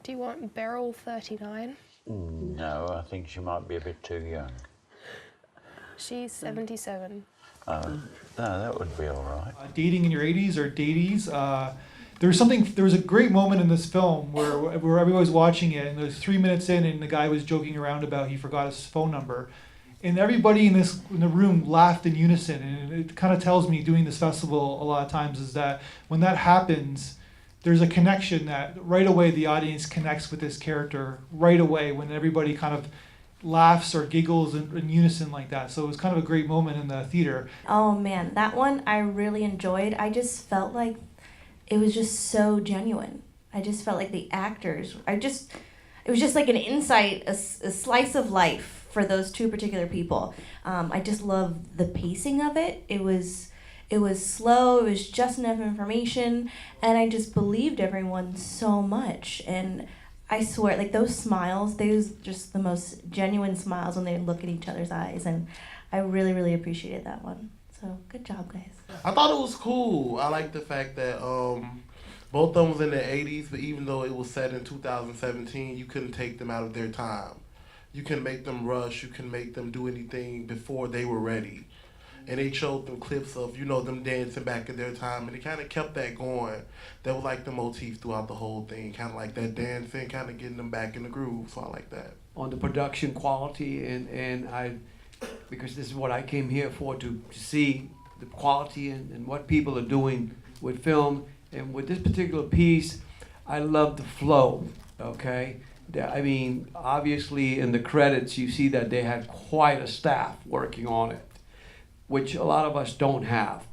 Do you want Beryl 39? No, I think she might be a bit too young. She's 77. No, that would be all right. Dating in your 80s or daties. There was a great moment in this film where everybody was watching it, and it was 3 minutes in, and the guy was joking around about he forgot his phone number, and everybody in the room laughed in unison. And it kind of tells me, doing this festival a lot of times, is that when that happens, there's a connection that right away the audience connects with this character right away when everybody kind of laughs or giggles in unison like that. So it was kind of a great moment in the theater. Oh man, that one I really enjoyed. I just felt like it was just so genuine. I just felt like the actors, it was just like an insight, a slice of life for those two particular people. I just loved the pacing of it. It was slow, it was just enough information, and I just believed everyone so much. And I swear, like those smiles, they was just the most genuine smiles when they look at each other's eyes, and I really, really appreciated that one. So good job, guys. I thought it was cool. I like the fact that both of them was in the 80s, but even though it was set in 2017, you couldn't take them out of their time. You can make them rush, you can make them do anything before they were ready. And they showed them clips of, them dancing back in their time, and it kind of kept that going. That was like the motif throughout the whole thing, kind of like that dancing, kind of getting them back in the groove, so I like that. On the production quality, and because this is what I came here for, to see the quality and what people are doing with film. And with this particular piece, I love the flow, okay? I mean, obviously in the credits, you see that they had quite a staff working on it, which a lot of us don't have.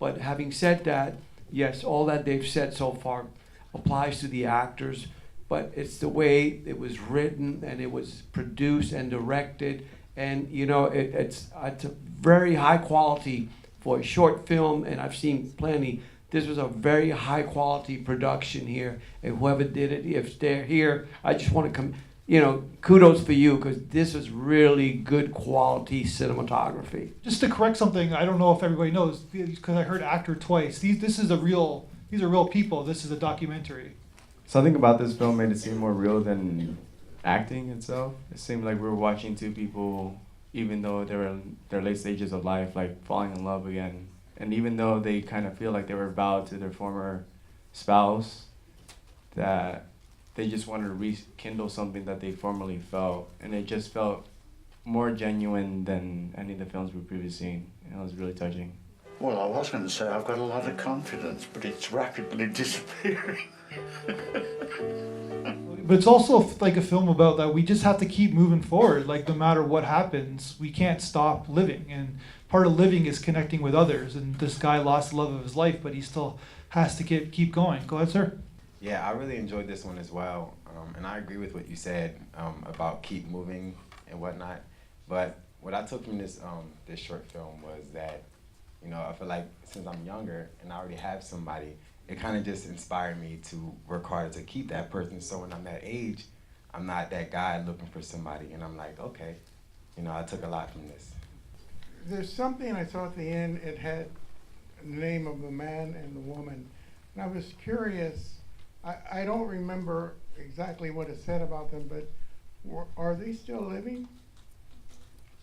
But having said that, yes, all that they've said so far applies to the actors, but it's the way it was written and it was produced and directed. And it's a very high quality for a short film, and I've seen plenty. This was a very high quality production here, and whoever did it, if they're here, I just want to kudos for you, because this is really good quality cinematography. Just to correct something, I don't know if everybody knows, because I heard actor twice. These are real people. This is a documentary. Something about this film made it seem more real than acting itself. It seemed like we were watching two people, even though they were in their late stages of life, like falling in love again. And even though they kind of feel like they were vowed to their former spouse, that they just wanted to rekindle something that they formerly felt. And it just felt more genuine than any of the films we've previously seen. And it was really touching. Well, I was going to say I've got a lot of confidence, but it's rapidly disappearing. But it's also like a film about that we just have to keep moving forward. Like no matter what happens, we can't stop living. And part of living is connecting with others. And this guy lost the love of his life, but he still has to keep going. Go ahead, sir. Yeah, I really enjoyed this one as well. And I agree with what you said about keep moving and whatnot. But what I took from this short film was that, I feel like since I'm younger and I already have somebody, it kind of just inspired me to work harder to keep that person. So when I'm that age, I'm not that guy looking for somebody. And I'm like, okay, I took a lot from this. There's something I saw at the end. It had the name of the man and the woman. And I was curious. I don't remember exactly what it said about them, but are they still living?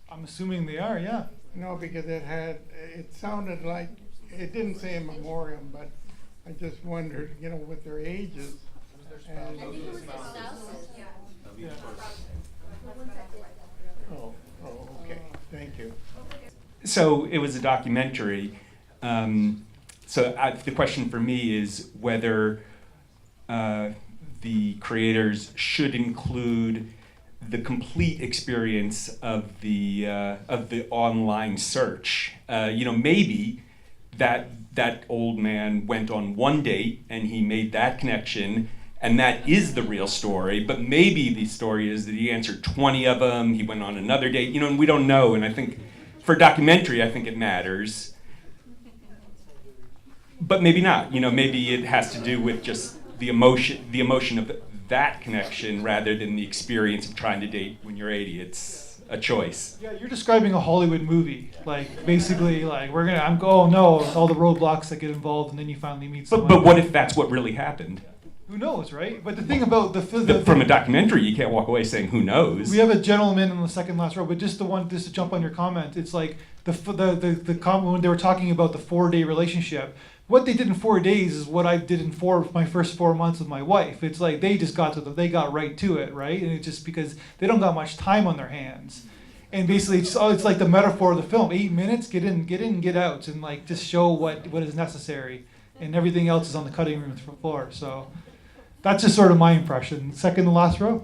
I'm assuming they are, yeah. No, because it sounded like, it didn't say in memoriam, but I just wondered, with their ages. And I think it was their spouses. Yeah. Oh, okay. Thank you. So it was a documentary. The question for me is whether the creators should include the complete experience of the online search. Maybe that old man went on one date and he made that connection, and that is the real story. But maybe the story is that he answered 20 of them. He went on another date. And we don't know. And I think for a documentary, I think it matters. But maybe not. Maybe it has to do with just the emotion of that connection rather than the experience of trying to date when you're 80. It's a choice. Yeah, you're describing a Hollywood movie. Like basically, like oh no, all the roadblocks that get involved, and then you finally meet someone. But what if that's what really happened? Who knows, right? But the thing about the From a documentary, you can't walk away saying who knows. we have a gentleman in the second last row, but just to jump on your comment, it's like the comment when they were talking about the 4-day relationship. What they did in 4 days is what I did in my first 4 months with my wife. It's like they just they got right to it, right? And it's just because they don't got much time on their hands. And basically, it's like the metaphor of the film: 8 minutes, get in, get out, and like just show what is necessary, and everything else is on the cutting room floor. So that's just sort of my impression. Second to last row.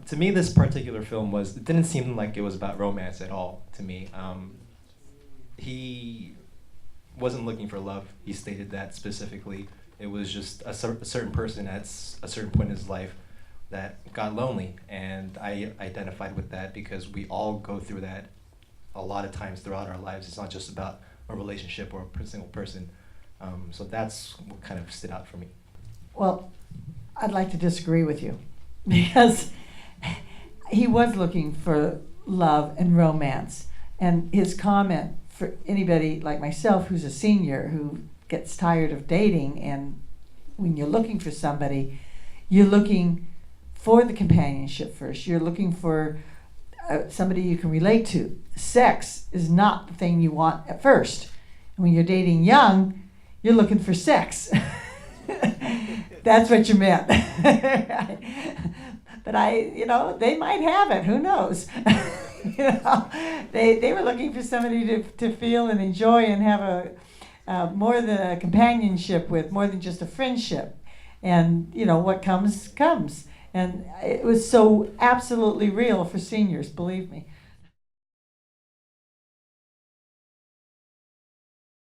To me, this particular film it didn't seem like it was about romance at all to me. He wasn't looking for love. He stated that specifically. It was just a certain person at a certain point in his life that got lonely, and I identified with that because we all go through that a lot of times throughout our lives. It's not just about a relationship or a single person. So that's what kind of stood out for me. Well, I'd like to disagree with you because he was looking for love and romance, and his comment for anybody like myself who's a senior who gets tired of dating, and when you're looking for somebody, you're looking for the companionship first. You're looking for somebody you can relate to. Sex is not the thing you want at first. And when you're dating young, you're looking for sex. That's what you meant. But they might have it. Who knows? They were looking for somebody to feel and enjoy and have a more than a companionship with, more than just a friendship. And what comes comes. And it was so absolutely real for seniors, believe me.